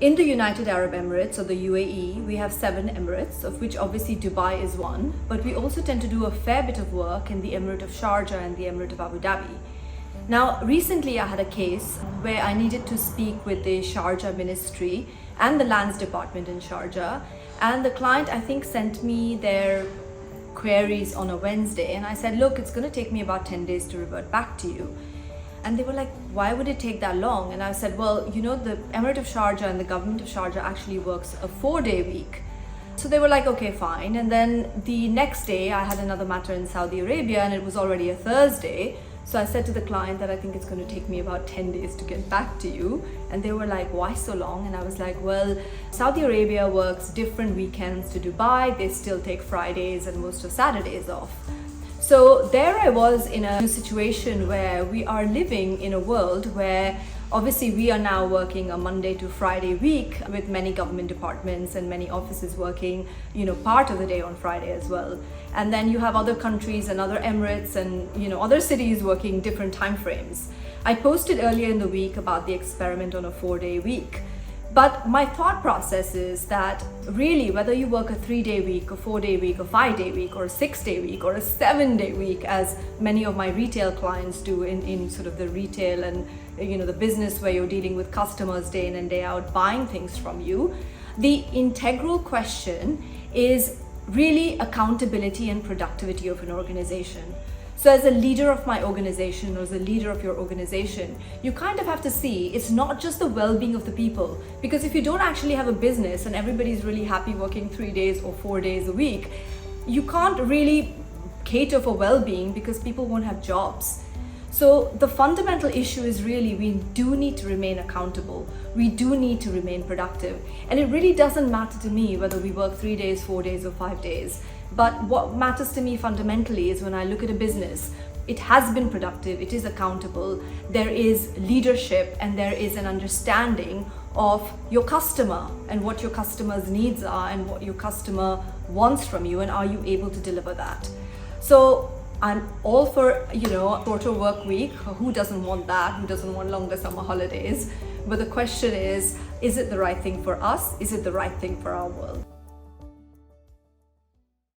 In the United Arab Emirates, or the UAE, we have 7 emirates, of which obviously Dubai is one, but we also tend to do a fair bit of work in the Emirate of Sharjah and the Emirate of Abu Dhabi. Now, recently I had a case where I needed to speak with the Sharjah Ministry and the Lands Department in Sharjah, and the client, I think, sent me their queries on a Wednesday, and I said, look, it's going to take me about 10 days to revert back to you. And they were like, why would it take that long? And I said, well, you know, the Emirate of Sharjah and the government of Sharjah actually works a 4-day week. So they were like, okay, fine. And then the next day I had another matter in Saudi Arabia, and it was already a Thursday. So I said to the client that I think it's going to take me about 10 days to get back to you. And they were like, why so long? And I was like, well, Saudi Arabia works different weekends to Dubai. They still take Fridays and most of Saturdays off. So there I was in a situation where we are living in a world where obviously we are now working a Monday to Friday week, with many government departments and many offices working, part of the day on Friday as well. And then you have other countries and other emirates and, other cities working different time frames. I posted earlier in the week about the experiment on a 4-day week. But my thought process is that really, whether you work a 3-day week, a 4-day week, a 5-day week, or a 6-day week, or a 7-day week, as many of my retail clients do in sort of the retail and the business where you're dealing with customers day in and day out buying things from you, the integral question is really accountability and productivity of an organization. So as a leader of my organization, or as a leader of your organization, you kind of have to see it's not just the well-being of the people. Because if you don't actually have a business and everybody's really happy working 3 days or 4 days a week, you can't really cater for well-being because people won't have jobs. So the fundamental issue is really we do need to remain accountable. We do need to remain productive. And it really doesn't matter to me whether we work 3 days, 4 days, or 5 days. But what matters to me fundamentally is when I look at a business, it has been productive, it is accountable, there is leadership, and there is an understanding of your customer and what your customer's needs are and what your customer wants from you, and are you able to deliver that? So I'm all for, shorter work week. Who doesn't want that? Who doesn't want longer summer holidays? But the question is it the right thing for us? Is it the right thing for our world?